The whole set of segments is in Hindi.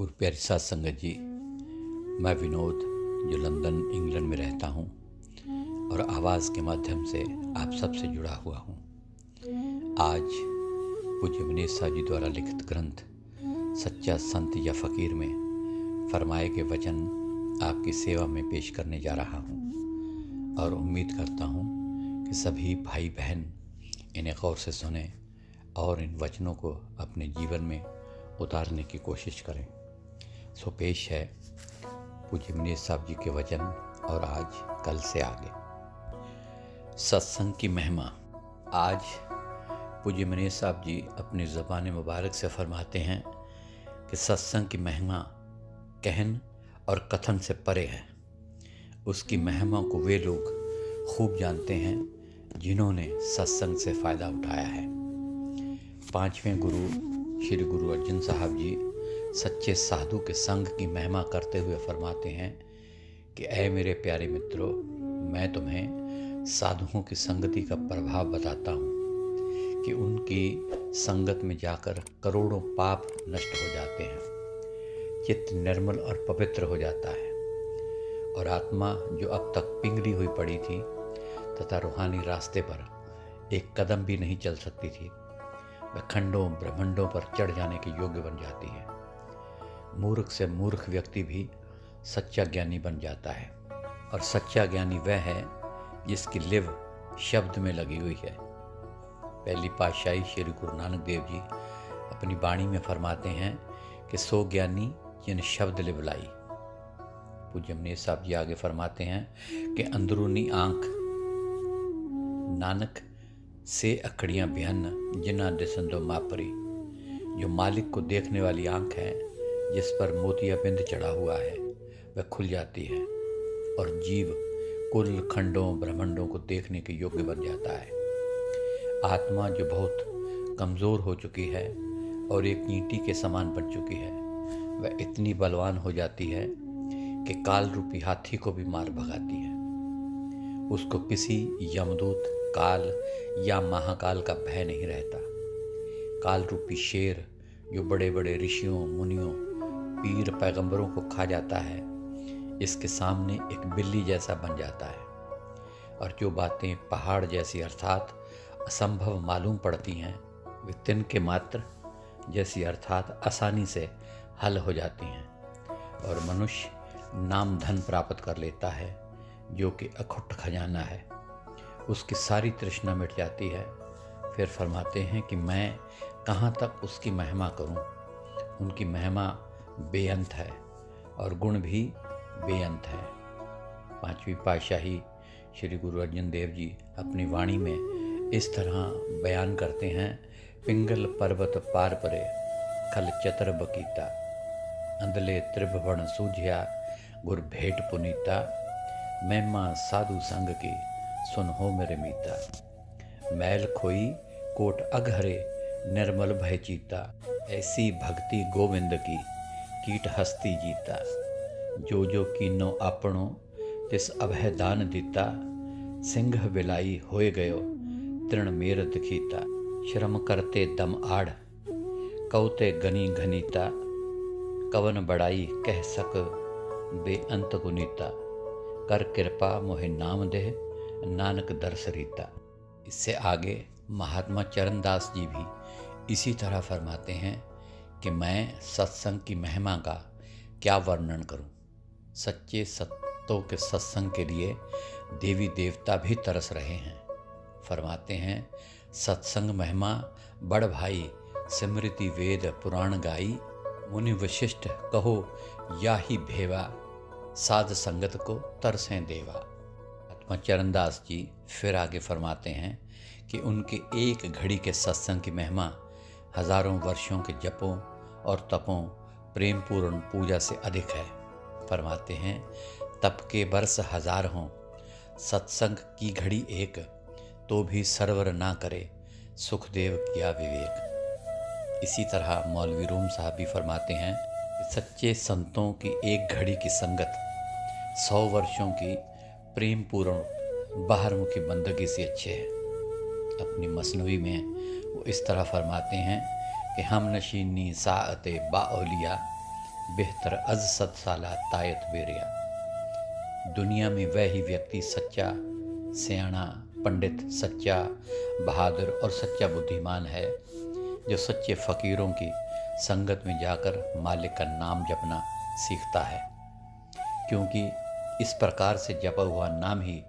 और प्यारी साथ संगत जी, मैं विनोद जो लंदन इंग्लैंड में रहता हूँ और आवाज़ के माध्यम से आप सबसे जुड़ा हुआ हूँ। आज पूज्य मनीष साहब जी द्वारा लिखित ग्रंथ सच्चा संत या फ़कीर में फरमाए के वचन आपकी सेवा में पेश करने जा रहा हूँ और उम्मीद करता हूँ कि सभी भाई बहन इन्हें गौर से सुने और इन वचनों को अपने जीवन में उतारने की कोशिश करें। सो पेश है पूज्य मनीष साहब जी के वचन और आज कल से आगे सत्संग की महिमा। आज पूज्य मनीष साहब जी अपनी ज़बान मुबारक से फरमाते हैं कि सत्संग की महिमा कहन और कथन से परे है। उसकी महिमा को वे लोग खूब जानते हैं जिन्होंने सत्संग से फ़ायदा उठाया है। पांचवें गुरु श्री गुरु अर्जन साहब जी सच्चे साधु के संग की महिमा करते हुए फरमाते हैं कि ऐ मेरे प्यारे मित्रों, मैं तुम्हें साधुओं की संगति का प्रभाव बताता हूँ कि उनकी संगत में जाकर करोड़ों पाप नष्ट हो जाते हैं, चित्त निर्मल और पवित्र हो जाता है और आत्मा जो अब तक पिंगली हुई पड़ी थी तथा रूहानी रास्ते पर एक कदम भी नहीं चल सकती थी, वह खंडों ब्रह्मांडों पर चढ़ जाने के योग्य बन जाती है। मूर्ख से मूर्ख व्यक्ति भी सच्चा ज्ञानी बन जाता है और सच्चा ज्ञानी वह है जिसकी लिव शब्द में लगी हुई है। पहली पातशाही श्री गुरु नानक देव जी अपनी वाणी में फरमाते हैं कि सो ज्ञानी जिन शब्द लिव लाई। पूज्य मनीष साहब जी आगे फरमाते हैं कि अंदरूनी आंख नानक से अखड़ियाँ बिहन जिन्ना दिसंदो मापरी। जो मालिक को देखने वाली आंख है, जिस पर मोतिया बिंद चढ़ा हुआ है, वह खुल जाती है और जीव कुल खंडों ब्रह्मांडों को देखने के योग्य बन जाता है। आत्मा जो बहुत कमज़ोर हो चुकी है और एक ईंटी के समान बन चुकी है, वह इतनी बलवान हो जाती है कि काल रूपी हाथी को भी मार भगाती है। उसको किसी यमदूत, काल या महाकाल का भय नहीं रहता। काल रूपी शेर जो बड़े बड़े ऋषियों, मुनियों, पीर, पैगंबरों को खा जाता है, इसके सामने एक बिल्ली जैसा बन जाता है और जो बातें पहाड़ जैसी अर्थात असंभव मालूम पड़ती हैं, वे तिनके मात्र जैसी अर्थात आसानी से हल हो जाती हैं और मनुष्य नाम धन प्राप्त कर लेता है जो कि अखुट खजाना है। उसकी सारी तृष्णा मिट जाती है। फिर फरमाते हैं कि मैं कहाँ तक उसकी महिमा करूं। उनकी महिमा बेअंत है और गुण भी बेअंत है। पांचवी पातशाही श्री गुरु अर्जन देव जी अपनी वाणी में इस तरह बयान करते हैं। पिंगल पर्वत पार परे खल चतर बकीता, अंधले त्रिभुवन सूझिया गुर भेंट पुनीता। महिमा साधु संग की सुन हो मेरे मीता। मैल खोई कोट अघहरे निर्मल भय चीता। ऐसी भक्ति गोविंद की कीट हस्ती जीता। जो जो कीनो आपणो तिस अभय दान दीता। सिंह बिलाई होए गयो तृण मेर दिखीता। श्रम करते दम आड़ कौते गनी घनीता। कवन बड़ाई कह सक बेअंत गुनीता। कर कृपा मोहे नाम दे नानक दर्श रीता। इससे आगे महात्मा चरणदास जी भी इसी तरह फरमाते हैं कि मैं सत्संग की महिमा का क्या वर्णन करूं। सच्चे सत्तों के सत्संग के लिए देवी देवता भी तरस रहे हैं। फरमाते हैं सत्संग महिमा बड़ भाई स्मृति वेद पुराण गाई। मुनि वशिष्ठ कहो या ही भेवा साध संगत को तरसें देवा। महात्मा चरणदास जी फिर आगे फरमाते हैं कि उनके एक घड़ी के सत्संग की महिमा हजारों वर्षों के जपों और तपों प्रेम पूर्ण पूजा से अधिक है। फरमाते हैं तप के बरस हजार हों, सत्संग की घड़ी एक, तो भी सरवर ना करे सुखदेव किया विवेक। इसी तरह मौलवी रूम साहब भी फरमाते हैं कि सच्चे संतों की एक घड़ी की संगत 100 वर्षों की प्रेम पूर्ण बाहरमुखी बंदगी से अच्छे है। अपनी मसनवी में वो इस तरह फरमाते हैं कि हम नशीनी साअते बाओलिया बेहतर अज सत साला तायत बेरिया। दुनिया में वह ही व्यक्ति सच्चा, सियाना, पंडित, सच्चा, बहादुर और सच्चा बुद्धिमान है जो सच्चे फकीरों की संगत में जाकर मालिक का नाम जपना सीखता है, क्योंकि इस प्रकार से जपा हुआ नाम ही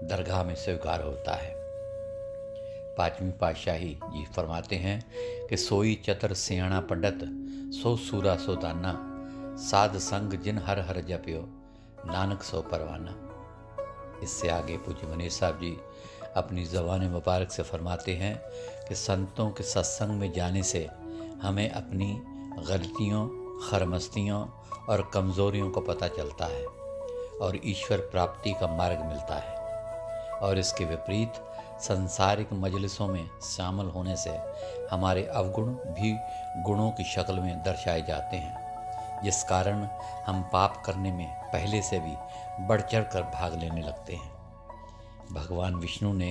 दरगाह में स्वीकार होता है। पांचवीं पातशाही जी फरमाते हैं कि सोई चतर सियाणा पंडित, सो सूरा सो दाना, साध संग जिन हर हर जप्यो, नानक सो परवाना। इससे आगे पूज्य मनीष साहब जी अपनी ज़बान मुबारक से फरमाते हैं कि संतों के सत्संग में जाने से हमें अपनी गलतियों, खरमस्तियों और कमज़ोरियों को पता चलता है और ईश्वर प्राप्ति का मार्ग मिलता है। और इसके विपरीत संसारिक मजलिसों में शामिल होने से हमारे अवगुण भी गुणों की शक्ल में दर्शाए जाते हैं, जिस कारण हम पाप करने में पहले से भी बढ़ चढ़ कर भाग लेने लगते हैं। भगवान विष्णु ने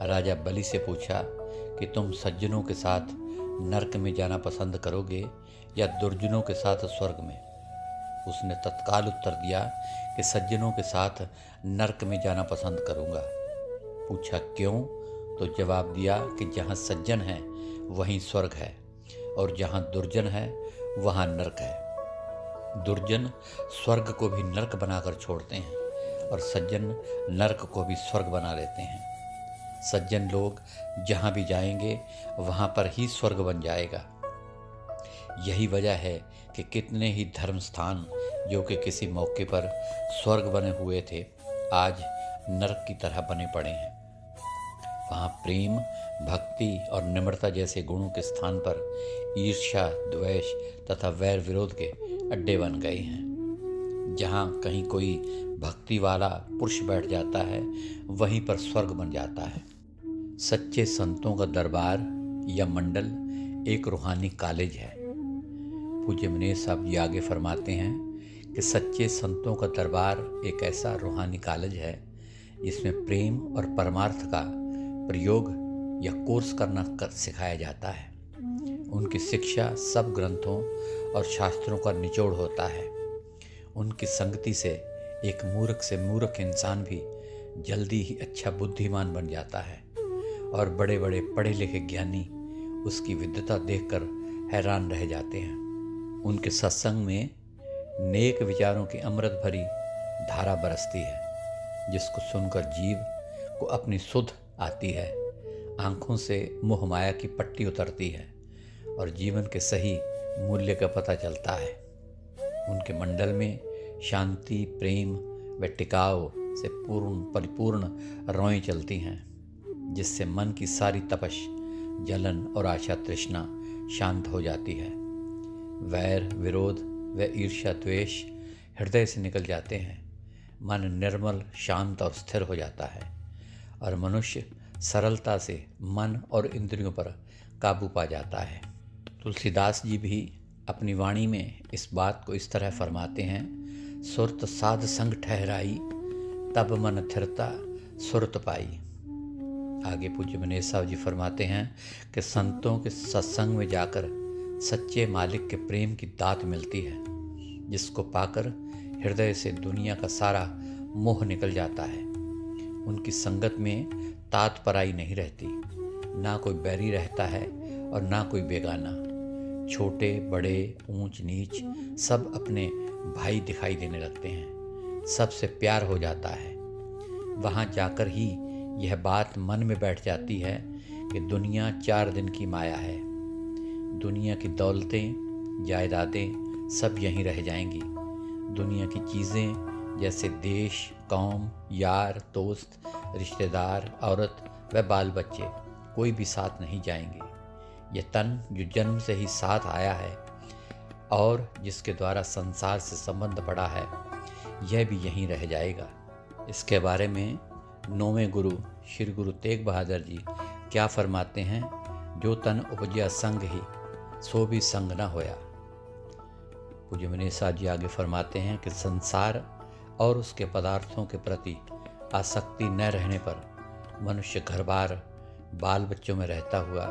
राजा बलि से पूछा कि तुम सज्जनों के साथ नरक में जाना पसंद करोगे या दुर्जनों के साथ स्वर्ग में। उसने तत्काल उत्तर दिया कि सज्जनों के साथ नरक में जाना पसंद करूँगा। पूछा क्यों? तो जवाब दिया कि जहाँ सज्जन है वहीं स्वर्ग है और जहाँ दुर्जन है वहाँ नरक है। दुर्जन स्वर्ग को भी नरक बनाकर छोड़ते हैं और सज्जन नरक को भी स्वर्ग बना लेते हैं। सज्जन लोग जहाँ भी जाएंगे वहाँ पर ही स्वर्ग बन जाएगा। यही वजह है कि कितने ही धर्म स्थान जो कि किसी मौके पर स्वर्ग बने हुए थे, आज नरक की तरह बने पड़े हैं। वहाँ प्रेम, भक्ति और निम्रता जैसे गुणों के स्थान पर ईर्ष्या, द्वेष तथा वैर विरोध के अड्डे बन गए हैं। जहाँ कहीं कोई भक्ति वाला पुरुष बैठ जाता है, वहीं पर स्वर्ग बन जाता है। सच्चे संतों का दरबार या मंडल एक रूहानी कॉलेज है। पूज्य मनीष साहब जी आगे फरमाते हैं कि सच्चे संतों का दरबार एक ऐसा रूहानी कॉलेज है जिसमें प्रेम और परमार्थ का प्रयोग या कोर्स करना सिखाया जाता है। उनकी शिक्षा सब ग्रंथों और शास्त्रों का निचोड़ होता है। उनकी संगति से एक मूर्ख से मूर्ख इंसान भी जल्दी ही अच्छा बुद्धिमान बन जाता है और बड़े बड़े पढ़े लिखे ज्ञानी उसकी विद्वता देखकर हैरान रह जाते हैं। उनके सत्संग में नेक विचारों की अमृत भरी धारा बरसती है, जिसको सुनकर जीव को अपनी सुध आती है, आंखों से मोह माया की पट्टी उतरती है और जीवन के सही मूल्य का पता चलता है। उनके मंडल में शांति, प्रेम व टिकाव से परिपूर्ण रोएं चलती हैं, जिससे मन की सारी तपश, जलन और आशा तृष्णा शांत हो जाती है। वैर, विरोध व ईर्ष्या, द्वेष हृदय से निकल जाते हैं। मन निर्मल, शांत और स्थिर हो जाता है और मनुष्य सरलता से मन और इंद्रियों पर काबू पा जाता है। तुलसीदास जी भी अपनी वाणी में इस बात को इस तरह फरमाते हैं, सुरत साध संग ठहराई, तब मन थिरता सुरत पाई। आगे पूज्य मनीष साहब जी फरमाते हैं कि संतों के सत्संग में जाकर सच्चे मालिक के प्रेम की दात मिलती है, जिसको पाकर हृदय से दुनिया का सारा मोह निकल जाता है। उनकी संगत में तात पराई नहीं रहती, ना कोई बैरी रहता है और ना कोई बेगाना। छोटे बड़े, ऊंच नीच सब अपने भाई दिखाई देने लगते हैं, सबसे प्यार हो जाता है। वहाँ जाकर ही यह बात मन में बैठ जाती है कि दुनिया 4 दिन की माया है। दुनिया की दौलतें, जायदादें सब यहीं रह जाएंगी। दुनिया की चीज़ें जैसे देश, कौम, यार, दोस्त, रिश्तेदार, औरत व बाल बच्चे कोई भी साथ नहीं जाएंगे। यह तन जो जन्म से ही साथ आया है और जिसके द्वारा संसार से संबंध पड़ा है, यह भी यहीं रह जाएगा। इसके बारे में 9वें गुरु श्री गुरु तेग बहादुर जी क्या फरमाते हैं, जो तन उपजया संग ही, सो भी संग न होया। पूज्य मनीष साहब जी आगे फरमाते हैं कि संसार और उसके पदार्थों के प्रति आसक्ति न रहने पर मनुष्य घर बार, बाल बच्चों में रहता हुआ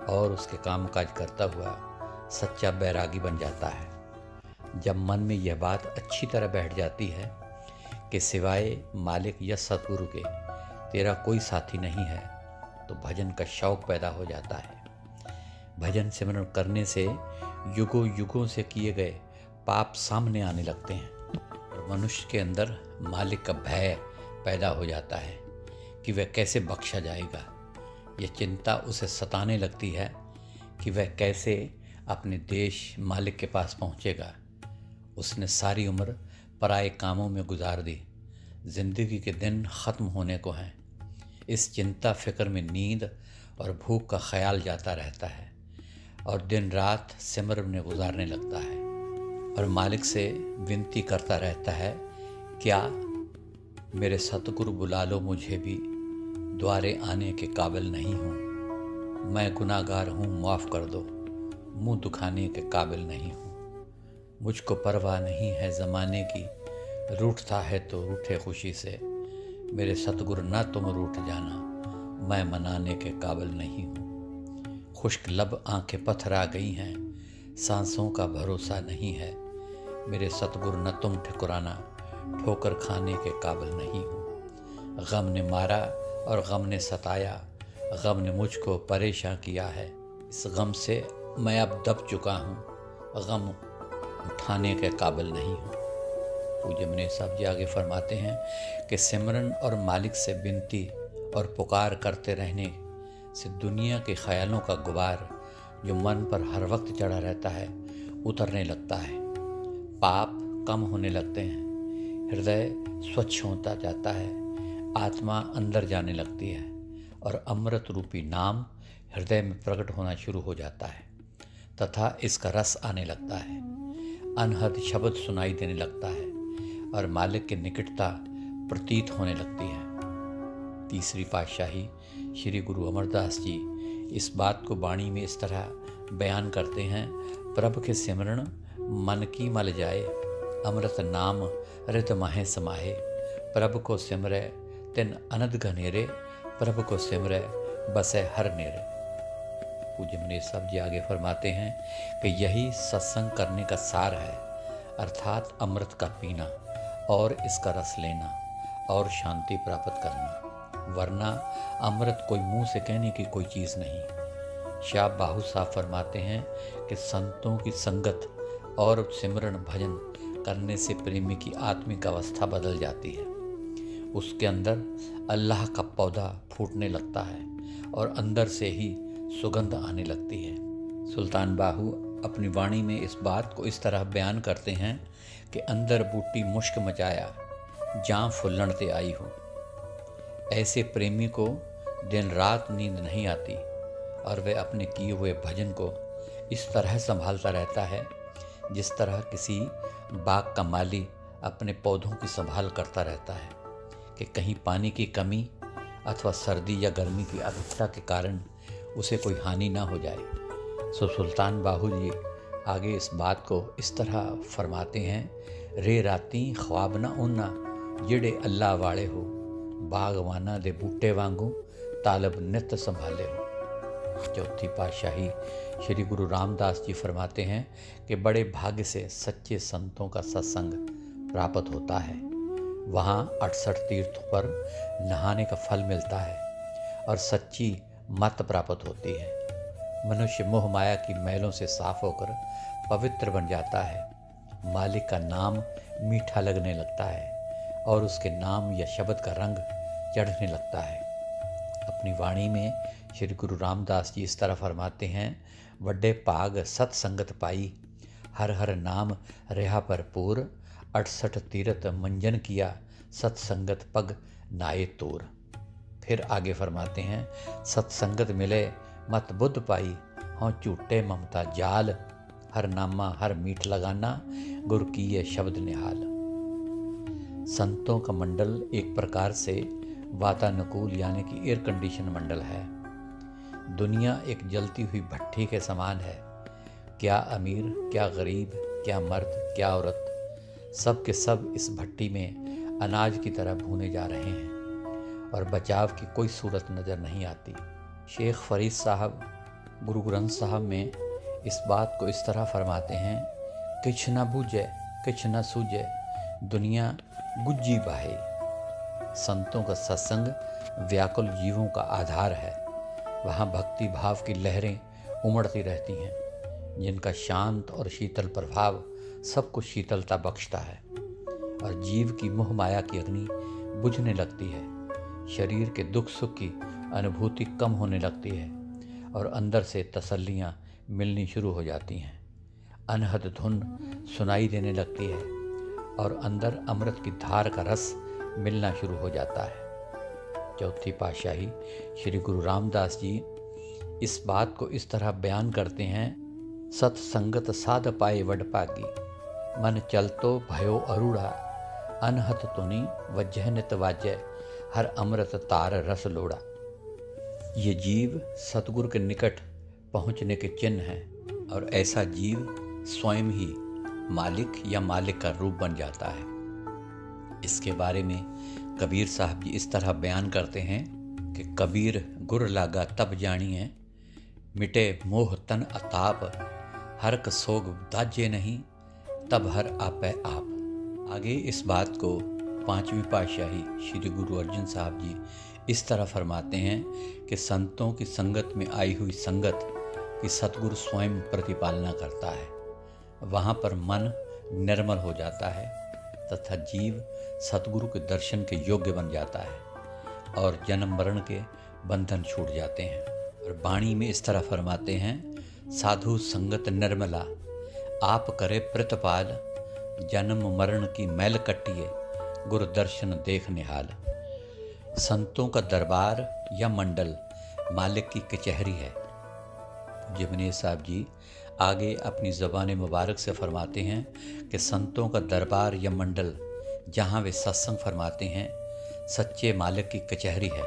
और उसके कामकाज करता हुआ सच्चा बैरागी बन जाता है। जब मन में यह बात अच्छी तरह बैठ जाती है कि सिवाय मालिक या सतगुरु के तेरा कोई साथी नहीं है, तो भजन का शौक पैदा हो जाता है। भजन सिमरन करने से युगों युगों से किए गए पाप सामने आने लगते हैं और मनुष्य के अंदर मालिक का भय पैदा हो जाता है कि वह कैसे बख्शा जाएगा। यह चिंता उसे सताने लगती है कि वह कैसे अपने देश मालिक के पास पहुंचेगा। उसने सारी उम्र पराए कामों में गुजार दी, जिंदगी के दिन ख़त्म होने को हैं। इस चिंता फिक्र में नींद और भूख का ख्याल जाता रहता है और दिन रात सिमरन में गुजारने लगता है और मालिक से विनती करता रहता है, क्या मेरे सतगुरु बुला लो मुझे भी, द्वारे आने के काबिल नहीं हूँ। मैं गुनाहगार हूँ, माफ़ कर दो, मुँह दुखाने के काबिल नहीं हूँ। मुझको परवाह नहीं है ज़माने की, रूठता है तो रूठे खुशी से। मेरे सतगुरु ना तुम रूठ जाना, मैं मनाने के काबिल नहीं हूँ। खुश्क लब आंखें पत्थर आ गई हैं, सांसों का भरोसा नहीं है। मेरे सतगुरु न तुम ठुकराना, ठोकर खाने के काबिल नहीं हूँ। गम ने मारा और गम ने सताया, गम ने मुझको परेशान किया है। इस गम से मैं अब दब चुका हूँ, गम उठाने के काबिल नहीं हूँ। पूज्य मनीष साहब जी आगे फरमाते हैं कि सिमरन और मालिक से विनती और पुकार करते रहने से दुनिया के ख्यालों का गुबार जो मन पर हर वक्त चढ़ा रहता है उतरने लगता है। पाप कम होने लगते हैं, हृदय स्वच्छ होता जाता है, आत्मा अंदर जाने लगती है और अमृत रूपी नाम हृदय में प्रकट होना शुरू हो जाता है तथा इसका रस आने लगता है। अनहद शब्द सुनाई देने लगता है और मालिक की निकटता प्रतीत होने लगती है। तीसरी पातशाही श्री गुरु अमरदास जी इस बात को वाणी में इस तरह बयान करते हैं, प्रभु के सिमरण मन की मल जाए, अमृत नाम हृदय माहे समाहे। प्रभु को सिमरे तिन अनद घनेरे, प्रभु को सिमरे बसे हर नेरे। पूज्य मनीष साहब जी आगे फरमाते हैं कि यही सत्संग करने का सार है, अर्थात अमृत का पीना और इसका रस लेना और शांति प्राप्त करना, वरना अमृत कोई मुंह से कहने की कोई चीज़ नहीं। शाह बाहू साहब फरमाते हैं कि संतों की संगत और सिमरन भजन करने से प्रेमी की आत्मिक अवस्था बदल जाती है। उसके अंदर अल्लाह का पौधा फूटने लगता है और अंदर से ही सुगंध आने लगती है। सुल्तान बाहू अपनी वाणी में इस बात को इस तरह बयान करते हैं कि अंदर बूटी मुश्क मचाया, जां फुल्लण ते आई हो। ऐसे प्रेमी को दिन रात नींद नहीं आती और वह अपने किए हुए भजन को इस तरह संभालता रहता है जिस तरह किसी बाग का माली अपने पौधों की संभाल करता रहता है कि कहीं पानी की कमी अथवा सर्दी या गर्मी की अधिकता के कारण उसे कोई हानि ना हो जाए। सो सुल्तान बाहू जी आगे इस बात को इस तरह फरमाते हैं, रे राती ख्वाब ना उन्ना जिड़े अल्लाह वाले हो, बागवाना दे बूटे वांगू तालब नित संभाले हो। चौथी पातशाही श्री गुरु रामदास जी फरमाते हैं कि बड़े भाग्य से सच्चे संतों का सत्संग प्राप्त होता है। वहाँ 68 तीर्थों पर नहाने का फल मिलता है और सच्ची मत प्राप्त होती है। मनुष्य मोह माया की मैलों से साफ होकर पवित्र बन जाता है। मालिक का नाम मीठा लगने लगता है और उसके नाम या शब्द का रंग चढ़ने लगता है। अपनी वाणी में श्री गुरु रामदास जी इस तरह फरमाते हैं, वड्डे भाग सत्संगत पाई, हर हर नाम रेहा भरपूर, 68 तीरथ मंजन किया, सत्संगत पग नाये तोर। फिर आगे फरमाते हैं, सत्संगत मिले मत बुद्ध पाई, हों झूठे ममता जाल, हर नामा हर मीठ लगाना, गुरु की ये शब्द निहाल। संतों का मंडल एक प्रकार से वातानुकूल यानी कि एयर कंडीशन मंडल है। दुनिया एक जलती हुई भट्ठी के समान है। क्या अमीर, क्या गरीब, क्या मर्द, क्या औरत, सब के सब इस भट्टी में अनाज की तरह भूने जा रहे हैं और बचाव की कोई सूरत नज़र नहीं आती। शेख फरीद साहब गुरु ग्रंथ साहब में इस बात को इस तरह फरमाते हैं किछ न बूझे किछ न सूझे दुनिया गुज्जी बाहे। संतों का सत्संग व्याकुल जीवों का आधार है। वहाँ भक्ति भाव की लहरें उमड़ती रहती हैं, जिनका शांत और शीतल प्रभाव सबको शीतलता बख्शता है और जीव की मोह माया की अग्नि बुझने लगती है। शरीर के दुख सुख की अनुभूति कम होने लगती है और अंदर से तसल्लियाँ मिलनी शुरू हो जाती हैं। अनहद धुन सुनाई देने लगती है और अंदर अमृत की धार का रस मिलना शुरू हो जाता है। चौथी पातशाही श्री गुरु रामदास जी इस बात को इस तरह बयान करते हैं। सत्संगत साध पाए वड पागी, मन चलतो भयो अरूढ़ा, अनहत तुनि वजह नित वाजय, हर अमृत तार रस लोड़ा। ये जीव सतगुरु के निकट पहुँचने के चिन्ह हैं और ऐसा जीव स्वयं ही मालिक या मालिक का रूप बन जाता है। इसके बारे में कबीर साहब जी इस तरह बयान करते हैं कि कबीर गुर लागा तब जानिए, मिटे मोह तन अताप, हरक सोग दाजे नहीं, तब हर आपे आप। आगे इस बात को पांचवी पातशाही श्री गुरु अर्जन साहब जी इस तरह फरमाते हैं कि संतों की संगत में आई हुई संगत की सतगुरु स्वयं प्रतिपालना करता है। वहाँ पर मन निर्मल हो जाता है तथा जीव सतगुरु के दर्शन के योग्य बन जाता है और जन्म मरण के बंधन छूट जाते हैं। और वाणी में इस तरह फरमाते हैं, साधु संगत निर्मला, आप करे प्रतिपाल, जन्म मरण की मैल कटिए, गुरु दर्शन देख निहाल। संतों का दरबार या मंडल मालिक की कचहरी है। जिमने साहब जी आगे अपनी ज़बान मुबारक से फरमाते हैं कि संतों का दरबार या मंडल जहाँ वे सत्संग फरमाते हैं, सच्चे मालिक की कचहरी है,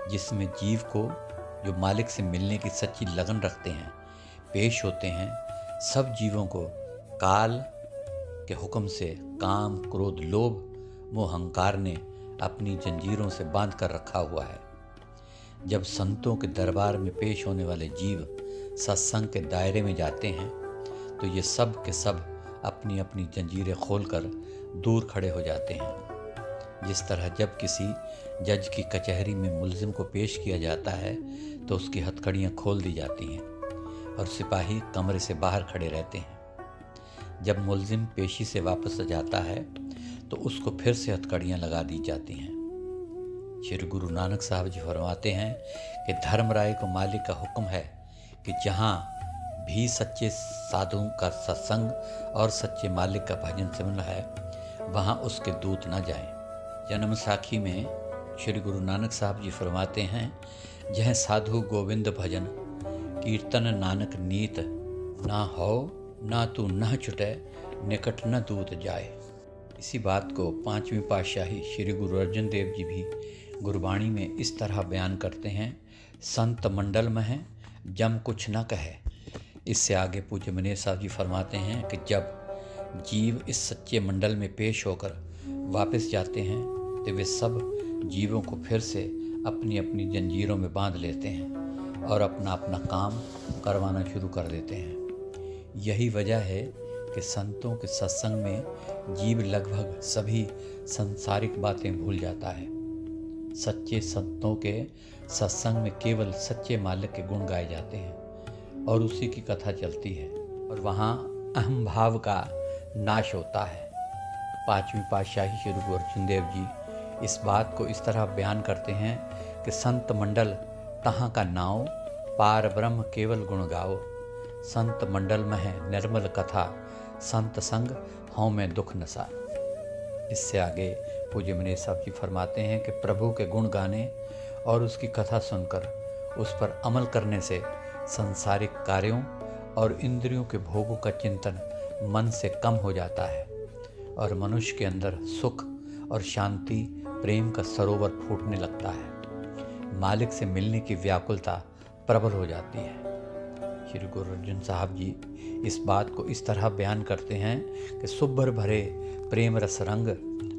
जिसमें जीव को जो मालिक से मिलने की सच्ची लगन रखते हैं पेश होते हैं। सब जीवों को काल के हुक्म से काम क्रोध लोभ मोह अहंकार ने अपनी जंजीरों से बांध कर रखा हुआ है। जब संतों के दरबार में पेश होने वाले जीव सत्संग के दायरे में जाते हैं तो ये सब के सब अपनी अपनी जंजीरें खोलकर दूर खड़े हो जाते हैं। जिस तरह जब किसी जज की कचहरी में मुलजिम को पेश किया जाता है तो उसकी हथकड़ियाँ खोल दी जाती हैं और सिपाही कमरे से बाहर खड़े रहते हैं। जब मुलजिम पेशी से वापस जाता है तो उसको फिर से हथकड़ियाँ लगा दी जाती हैं। श्री गुरु नानक साहब जी फरमाते हैं कि धर्मराय को मालिक का हुक्म है कि जहाँ भी सच्चे साधुओं का सत्संग और सच्चे मालिक का भजन सिमरन है, वहाँ उसके दूत न जाएं। जन्म साखी में श्री गुरु नानक साहब जी फरमाते हैं, जह साधु गोविंद भजन, कीर्तन नानक नीत, ना हो ना तू न छुटे, निकट न दूत जाए। इसी बात को पांचवी पातशाही श्री गुरु अर्जन देव जी भी गुरबाणी में इस तरह बयान करते हैं, संत मंडल में है जम कुछ न कहे। इससे आगे पूज्य मनेर साहब जी फरमाते हैं कि जब जीव इस सच्चे मंडल में पेश होकर वापस जाते हैं तो वे सब जीवों को फिर से अपनी अपनी जंजीरों में बांध लेते हैं और अपना अपना काम करवाना शुरू कर देते हैं। यही वजह है कि संतों के सत्संग में जीव लगभग सभी सांसारिक बातें भूल जाता है। सच्चे संतों के सत्संग में केवल सच्चे मालिक के गुण गाए जाते हैं और उसी की कथा चलती है और वहाँ अहम भाव का नाश होता है। पांचवी पातशाही श्री गुरु अर्जन देव जी इस बात को इस तरह बयान करते हैं कि संत मंडल तहाँ का नाव, पार ब्रह्म केवल गुण गाओ। संत मंडल में है निर्मल कथा, संत संग हों में दुख नसा। इससे आगे पूज्य मनेर साहब जी फरमाते हैं कि प्रभु के गुण गाने और उसकी कथा सुनकर उस पर अमल करने से सांसारिक कार्यों और इंद्रियों के भोगों का चिंतन मन से कम हो जाता है और मनुष्य के अंदर सुख और शांति प्रेम का सरोवर फूटने लगता है। मालिक से मिलने की व्याकुलता प्रबल हो जाती है। श्री गुरु अर्जन साहब जी इस बात को इस तरह बयान करते हैं कि सुब्बर भरे प्रेम रस रंग,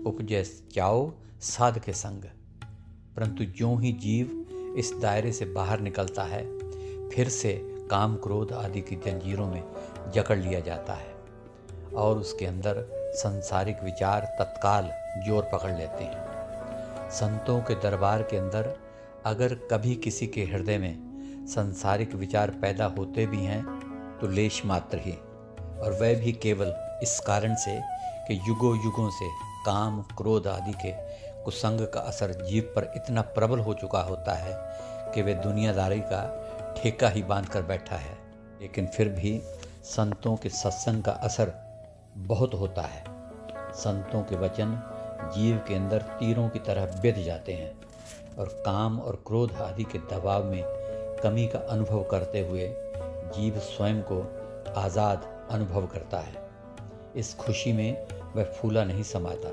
उपजे चाओ साध के संग। परंतु ज्यों ही जीव इस दायरे से बाहर निकलता है फिर से काम क्रोध आदि की जंजीरों में जकड़ लिया जाता है और उसके अंदर संसारिक विचार तत्काल जोर पकड़ लेते हैं। संतों के दरबार के अंदर अगर कभी किसी के हृदय में सांसारिक विचार पैदा होते भी हैं तो लेश मात्र ही, और वह भी केवल इस कारण से कि युगों युगों से काम क्रोध आदि के कुसंग का असर जीव पर इतना प्रबल हो चुका होता है कि वे दुनियादारी का ठेका ही बांध कर बैठा है। लेकिन फिर भी संतों के सत्संग का असर बहुत होता है। संतों के वचन जीव के अंदर तीरों की तरह बिध जाते हैं और काम और क्रोध आदि के दबाव में कमी का अनुभव करते हुए जीव स्वयं को आज़ाद अनुभव करता है। इस खुशी में वह फूला नहीं समाता।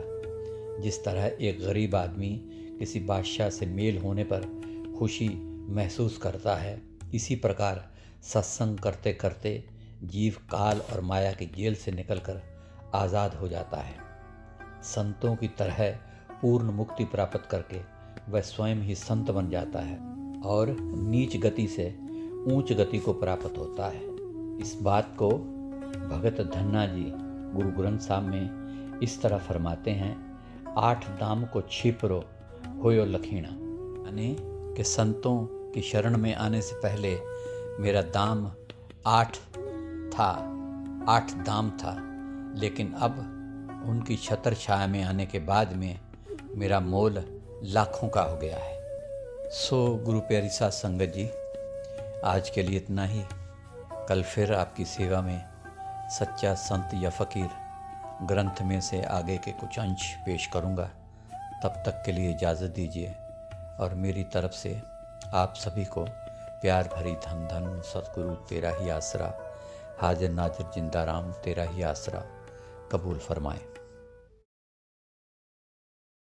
जिस तरह एक गरीब आदमी किसी बादशाह से मेल होने पर खुशी महसूस करता है, इसी प्रकार सत्संग करते करते जीव काल और माया की जेल से निकलकर आज़ाद हो जाता है। संतों की तरह पूर्ण मुक्ति प्राप्त करके वह स्वयं ही संत बन जाता है और नीच गति से ऊंच गति को प्राप्त होता है। इस बात को भगत धन्ना जी गुरु ग्रंथ साहब में इस तरह फरमाते हैं, 8 दाम को छिपरो होयो लखीणा, यानी कि संतों की शरण में आने से पहले मेरा दाम 8 था, 8 दाम था, लेकिन अब उनकी छत्र छाया में आने के बाद में मेरा मोल लाखों का हो गया है। सो गुरु प्यारी साध संगत जी, आज के लिए इतना ही। कल फिर आपकी सेवा में सच्चा संत या फ़कीर ग्रंथ में से आगे के कुछ अंश पेश करूँगा। तब तक के लिए इजाज़त दीजिए और मेरी तरफ से आप सभी को प्यार भरी धन धन सतगुरु तेरा ही आसरा, हाजिर नाजिर जिंदा राम तेरा ही आसरा कबूल फरमाएं।